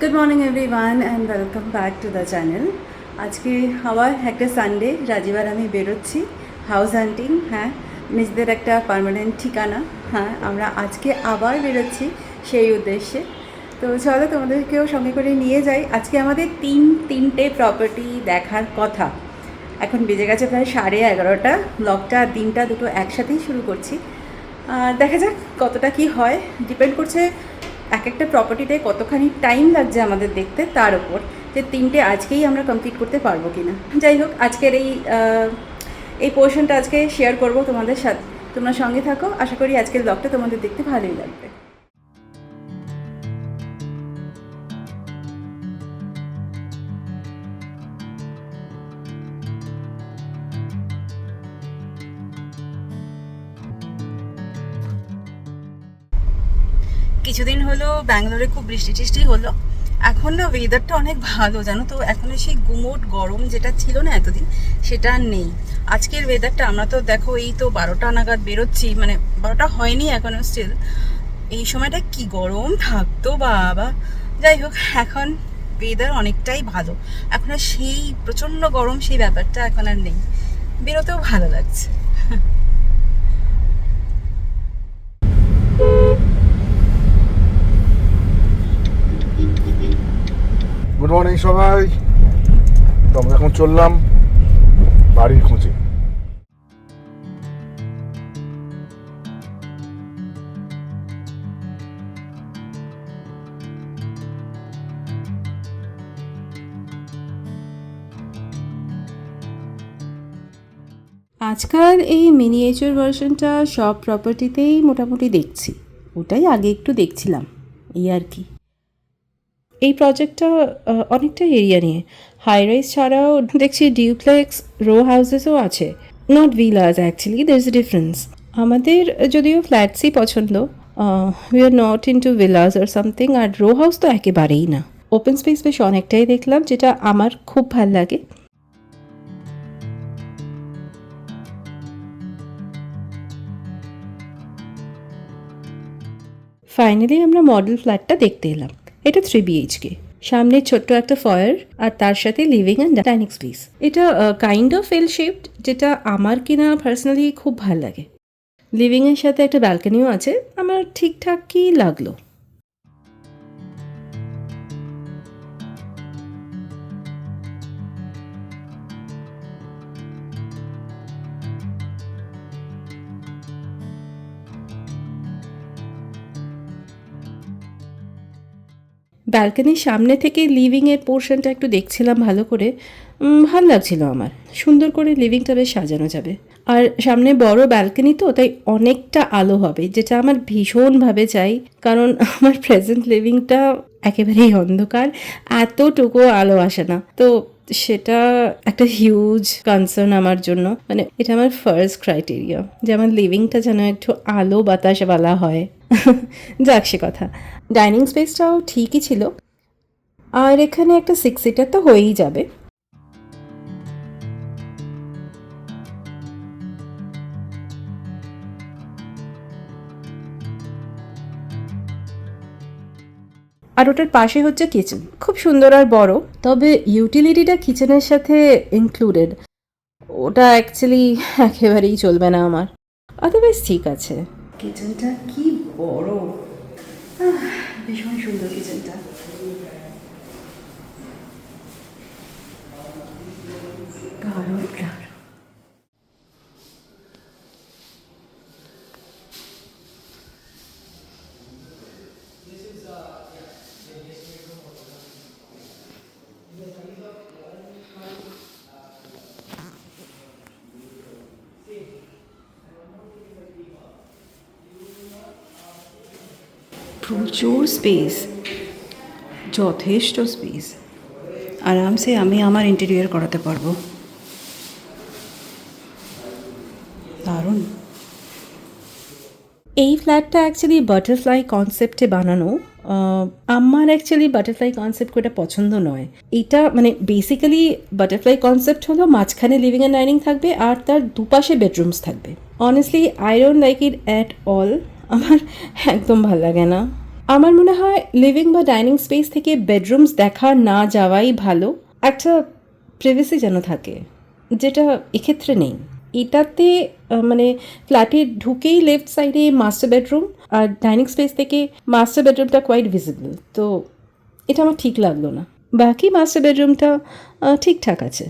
Good morning everyone and welcome back to the channel. আজকে আবার একটা সানডে, রাজিব আর আমি বেরোচ্ছি হাউস হান্টিং। হ্যাঁ, নিজেদের একটা পার্মানেন্ট ঠিকানা। হ্যাঁ, আমরা আজকে আবার বেরোচ্ছি সেই উদ্দেশ্যে। তো চলো তোমাদেরকেও সঙ্গে করে নিয়ে যাই। আজকে আমাদের তিনটে প্রপার্টি দেখার কথা। এখন বেজে গেছে প্রায় 11:30। ব্লগটা দিনটা দুটো একসাথেই শুরু করছি। দেখা যাক কতটা কি হয়, ডিপেন্ড করছে এক একটা প্রপার্টিতে কতখানি টাইম লাগছে আমাদের দেখতে, তার উপর যে তিনটে আজকেই আমরা কমপ্লিট করতে পারবো কি না। যাই হোক, আজকের এই পোর্শনটা আজকে শেয়ার করব তোমাদের সাথে। তোমরা সঙ্গে থাকো, আশা করি আজকের ব্লগটা তোমাদের দেখতে ভালোই লাগবে। কিছুদিন হলো ব্যাঙ্গালোরে খুব বৃষ্টি টিষ্টি হলো। এখন না ওয়েদারটা অনেক ভালো, জানো তো। এখন সেই গুমোট গরম যেটা ছিল না এতদিন, সেটা আর নেই। আজকের ওয়েদারটা, আমরা তো দেখো এই তো 12টা নাগাদ বেরোচ্ছি, মানে 12টা হয়নি এখনো, স্টিল এই সময়টা কি গরম থাকতো বাবা। যাই হোক, এখন ওয়েদার অনেকটাই ভালো। এখন আর সেই প্রচণ্ড গরম সেই ব্যাপারটা এখন আর নেই, বেরোতেও ভালো লাগছে। গুড মর্নিং সবাই। তো আমরা এখন চললাম বাড়ির খোঁজে। আজকাল এই মিনিয়েচার ভার্সনটা সব প্রপার্টিতেই মোটামুটি দেখছি, ওটাই আগে একটু দেখছিলাম, এই আর কি। এই প্রজেক্টটা অনেকটা এরিয়া নিয়ে, হাই রাইজ ছাড়াও দেখছি ডিউপ্লেক্স রো হাউসেসও আছে। Not villas, actually there is a difference. আমাদের যদিও ফ্ল্যাটসই পছন্দ, we are not into villas আর সামথিং। আর রো হাউস তো একেবারেই না। ওপেন স্পেস বেশ অনেকটাই দেখলাম, যেটা আমার খুব ভাল লাগে। ফাইনালি আমরা মডেল ফ্ল্যাটটা দেখতে এলাম। এটা 3 BHK, সামনে ছোট্ট একটা ফয়ার আর তার সাথে লিভিং অ্যান্ড ডাইনিং স্পেস। এটা কাইন্ড অফ এল শেপড, যেটা আমার কিনা পার্সোনালি খুব ভালো লাগে। লিভিংয়ের সাথে একটা ব্যালকনিও আছে, আমার ঠিকঠাকই লাগলো। ব্যালকনির সামনে থেকে লিভিংয়ের পোর্শনটা একটু দেখছিলাম ভালো করে, ভাল লাগছিল আমার। সুন্দর করে লিভিংটা বেশ সাজানো যাবে। আর সামনে বড় ব্যালকনি, তো তাই অনেকটা আলো হবে, যেটা আমার ভীষণভাবে চাই। কারণ আমার প্রেজেন্ট লিভিংটা একেবারেই অন্ধকার, এতটুকু আলো আসে না। তো সেটা একটা হিউজ কনসার্ন আমার জন্য। মানে এটা আমার ফার্স্ট ক্রাইটেরিয়া, যে আমার লিভিংটা যেন একটু আলো বাতাসওয়ালা হয়। যাক সে কথা। ডাইনিং স্পেসটাও ঠিকই ছিল, আর এখানে একটা 6 সিটার তো হয়েই যাবে। আর ওটার পাশে হচ্ছে কিচেন, খুব সুন্দর আর বড়। তবে ইউটিলিটিটা কিচেনের সাথে ইনক্লুডেড, ওটা অ্যাকচুয়ালি একেবারেই চলবে না আমার। আদারওয়াইজ ঠিক আছে। কিচেনটা কি বড়, ভীষণ সুন্দর কিচেনটা। দারুণ দারুণ। প্রচুর স্পেস, যথেষ্ট স্পেস। আরামসে আমি আমার ইন্টেরিয়র করাতে পারবো। দারুণ। এই ফ্ল্যাটটা অ্যাকচুয়ালি বাটারফ্লাই কনসেপ্টে বানানো। আমার অ্যাকচুয়ালি বাটারফ্লাই কনসেপ্ট ওটা পছন্দ নয়। এটা মানে বেসিক্যালি বাটারফ্লাই কনসেপ্ট হলো মাঝখানে লিভিং অ্যান্ড ডাইনিং থাকবে আর তার দুপাশে বেডরুমস থাকবে। Honestly I don't like it at all. আমার একদম ভাল লাগে না। আমার মনে হয় লিভিং বা ডাইনিং স্পেস থেকে বেডরুমস দেখা না যাওয়াই ভালো, একটা প্রিভেসি যেন থাকে, যেটা এক্ষেত্রে নেই। এটাতে মানে ফ্ল্যাটে ঢুকেই লেফট সাইডে মাস্টার বেডরুম, আর ডাইনিং স্পেস থেকে মাস্টার বেডরুমটা কোয়াইট ভিজিবল, তো এটা আমার ঠিক লাগলো না। বাকি মাস্টার বেডরুমটা ঠিকঠাক আছে,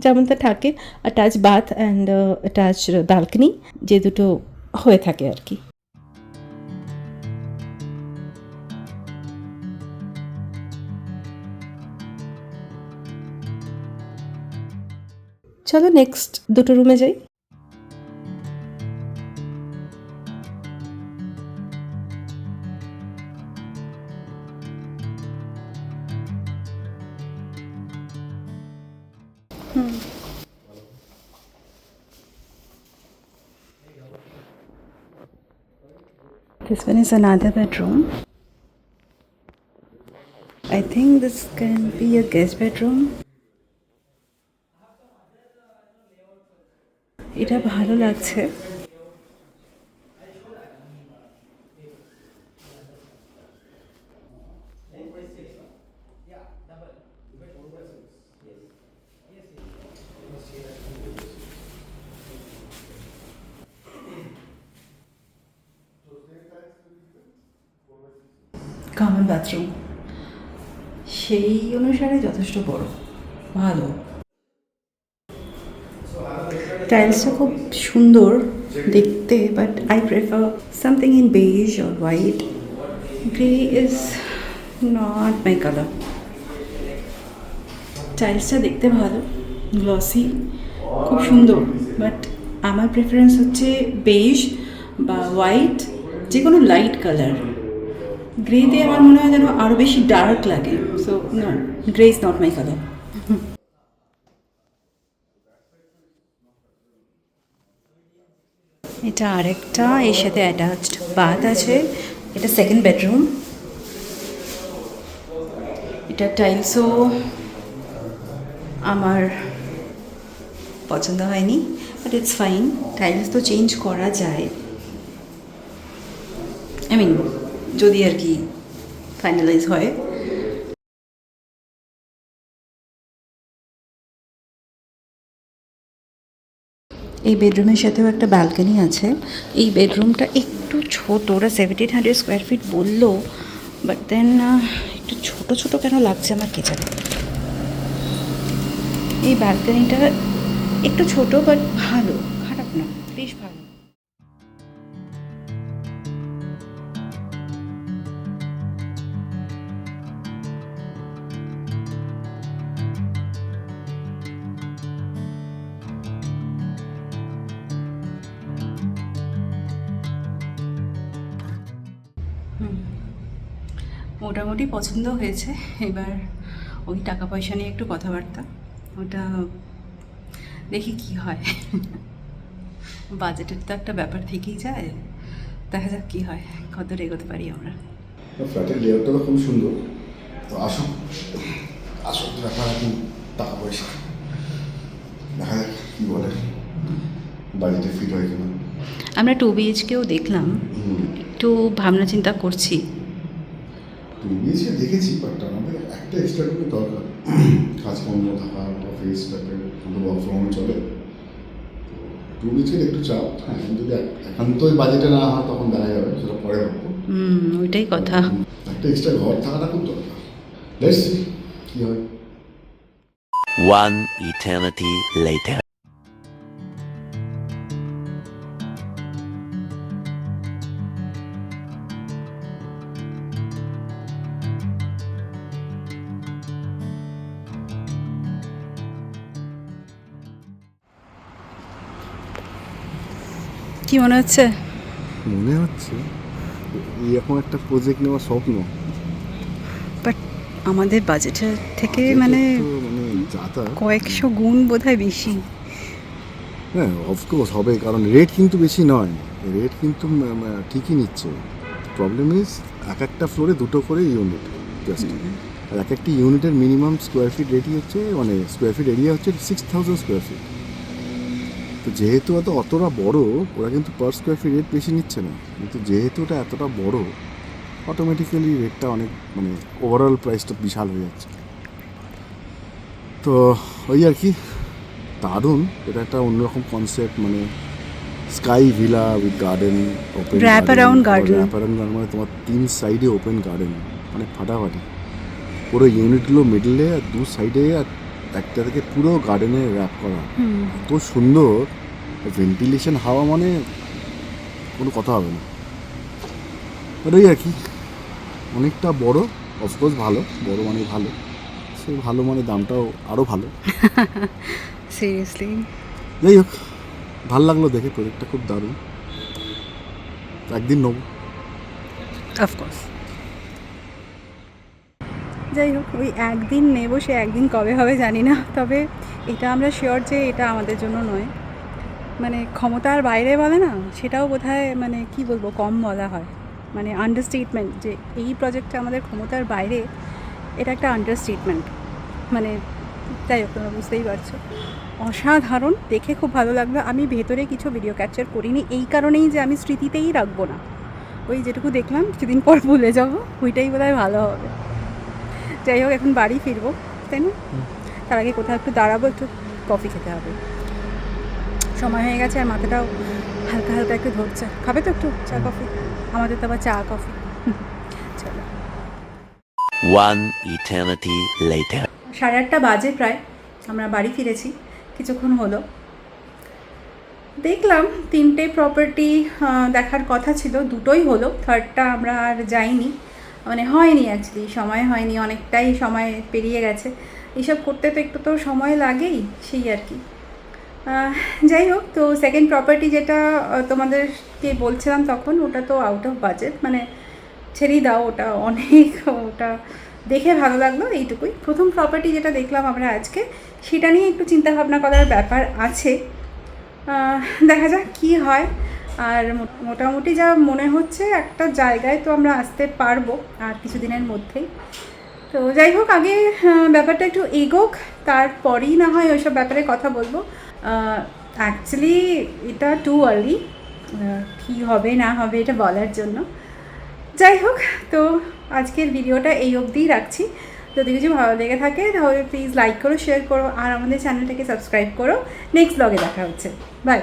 যেমন তা থাকে, attach bath and attach balcony, যে দুটো হয়ে থাকে আর কি। চলো নেক্সট দুটো রুমে যাই। This one is another bedroom. I think this can be a guest bedroom. এটা ভালো লাগছে। কমন বাথরুম সেই অনুসারে যথেষ্ট বড়, ভালো। টাইলসটা খুব সুন্দর দেখতে, but I prefer something in beige or white. Grey is not my colour. টাইলসটা দেখতে ভালো, গ্লসি, খুব সুন্দর, বাট আমার প্রেফারেন্স হচ্ছে বেজ বা হোয়াইট, যে কোনো লাইট কালার। গ্রেতে আমার মনে হয় যেন আরও বেশি ডার্ক লাগে, so no, grey is not my colour. এটা আরেকটা, এর সাথে অ্যাটাচড বাথ আছে। এটা সেকেন্ড বেডরুম। এটা টাইলসও আমার পছন্দ হয়নি, বাট ইটস ফাইন। টাইলস তো চেঞ্জ করা যায়, আই মিন যদি আর কি ফাইনালাইজ হয়। এই বেডরুমের সাথেও একটা ব্যালকনি আছে। এই বেডরুমটা একটু ছোট, ওরা 1700 স্কোয়ার ফিট বললো, বাট দেন একটু ছোট ছোট কেন লাগছে আমার কে জানে। এই ব্যালকনিটা একটু ছোট, বাট ভালো, খারাপ না, বেশ ভালো। মোটামুটি পছন্দ হয়েছে। এবার ওই টাকা পয়সা নিয়ে একটু কথাবার্তা, ওটা দেখি কি হয়। বাজেটের তো একটা ব্যাপার থেকেই যায়, দেখা যাক কী হয়, কত এগোতে পারি আমরা। ফ্ল্যাটের লেআউটটা তো খুব সুন্দর, তো আসুন, আসল ব্যাপার এখন টাকা পয়সা, দেখা যাক কী বলে, বাজেটে ফিট হয় কিনা। আমরা 2 BHKও দেখলাম, একটু ভাবনা চিন্তা করছি। বিএসকে দেখেছি, বাট আমাদের একটা এক্সট্রা রুমের দরকার, কাজকর্ম থাকা, অফিস টাইপের, কিন্তু ওয়ার্ক ফ্রম হোম চলে, তো 2 BHK একটু চাপ। হ্যাঁ, যদি একান্তই বাজেটে না হয় তখন দেখা যাবে, সেটা পরে ভাববো। ওইটাই কথা। একটা এক্সট্রা ঘর থাকাটা খুব দরকার। লেটস সি কী হয়। One eternity later. কি মনে হচ্ছে? মনে হচ্ছে এরকম একটা প্রজেক্ট নেওয়ার স্বপ্ন, বাট আমাদের বাজেটের থেকে মানে যাতা কয়েকশো গুণ বোধহয় বেশি। হ্যাঁ, অফকোর্স হবে, কারণ রেট কিন্তু বেশি নয়, রেট কিন্তু ঠিকই নিচ্ছে। প্রবলেম ইজ এক একটা ফ্লোরে 2টো করে ইউনিট, জাস্ট, আর এক একটি ইউনিটের মিনিমাম স্কোয়ার ফিট রেটই হচ্ছে, মানে স্কোয়ার ফিট এরিয়া হচ্ছে 6000 স্কোয়ার ফিট। তো যেহেতু অতটা বড়, ওরা কিন্তু পার স্কোয়ার ফিট রেট বেশি নিচ্ছে না, কিন্তু যেহেতু ওটা এতটা বড়, অটোমেটিক্যালি রেটটা অনেক মানে ওভারঅল প্রাইসটা বিশাল হয়ে যাচ্ছে। তো ওই আর কি, দারুণ, এটা একটা অন্যরকম কনসেপ্ট, মানে sky villa with garden, open Wrap around garden. Wrap around garden, মানে তোমার 3 সাইডে ওপেন গার্ডেন, মানে ফাটাফাটি পুরো ইউনিটগুলো মিডলে আর 2 সাইডে আর একটা থেকে পুরো গার্ডেনে র্যাপ করা, এত সুন্দর ভেন্টিলেশন, হাওয়া মানে কোনো কথা হবে না। ওটাই আর কি, অনেকটা বড়, অফকোর্স ভালো, বড় মানে ভালো, সে ভালো মানে দামটাও আরও ভালো। সিরিয়াসলি যাই হোক, ভাল লাগলো দেখে, প্রজেক্টটা খুব দারুণ, একদিন নেবো। অফকোর্স। যাই হোক, ওই একদিন নেব, সে একদিন কবে হবে জানি না, তবে এটা আমরা শিওর যে এটা আমাদের জন্য নয়, মানে ক্ষমতার বাইরে বলে না, সেটাও বোধহয় মানে কি বলবো, কম বলা হয়, মানে আন্ডারস্টেটমেন্ট, যে এই প্রজেক্টটা আমাদের ক্ষমতার বাইরে, এটা একটা আন্ডারস্টেটমেন্ট। মানে যাই হোক, তোমরা বুঝতেই পারছো, অসাধারণ, দেখে খুব ভালো লাগলো। আমি ভেতরে কিছু ভিডিও ক্যাপচার করিনি এই কারণেই যে আমি স্মৃতিতেই রাখবো না, ওই যেটুকু দেখলাম কিছুদিন পর ভুলে যাবো, ওইটাই বোধহয় ভালো হবে। যাই হোক, এখন বাড়ি ফিরবো, তাই না? তার আগে কোথাও একটু দাঁড়াবো, একটু কফি খেতে হবে, সময় হয়ে গেছে, আর মাথাটাও হালকা হালকা একটু ধরছে। খাবে তো একটু চা কফি? আমাদের তো আবার চা কফি। চলো। 1 eternity later. 8:30 বাজে প্রায়, আমরা বাড়ি ফিরেছি, কিছুক্ষণ হলো। দেখলাম 3টে প্রপার্টি দেখার কথা ছিল, 2টোই হলো, থার্ডটা আমরা আর যাইনি, মানে হয়নি, অ্যাকচুয়ালি সময় হয়নি, অনেকটাই সময় পেরিয়ে গেছে, এইসব করতে তো একটু তো সময় লাগেই, সেই আর কি। যাই হোক, তো সেকেন্ড প্রপার্টি যেটা তোমাদেরকে বলছিলাম তখন, ওটা তো আউট অফ বাজেট, মানে ছেড়েই দাও, ওটা অনেক, ওটা দেখে ভালো লাগলো, এইটুকুই। প্রথম প্রপার্টি যেটা দেখলাম আমরা আজকে, সেটা নিয়ে একটু চিন্তাভাবনা করার ব্যাপার আছে, দেখা যাক কী হয়। আর মোটামুটি যা মনে হচ্ছে, একটা জায়গায় তো আমরা আসতে পারবো আর কিছুদিনের মধ্যেই। তো যাই হোক, আগে ব্যাপারটা একটু এগোক, তারপরেই না হয় ওইসব ব্যাপারে কথা বলবো। অ্যাকচুয়ালি এটা টু আর্লি কী হবে না হবে এটা বলার জন্য। যাই হোক, তো আজকের ভিডিওটা এই অবধিই রাখছি। যদি কিছু ভালো লেগে থাকে তাহলে প্লিজ লাইক করো, শেয়ার করো, আর আমাদের চ্যানেলটাকে সাবস্ক্রাইব করো। নেক্সট ব্লগে দেখা হচ্ছে, বাই।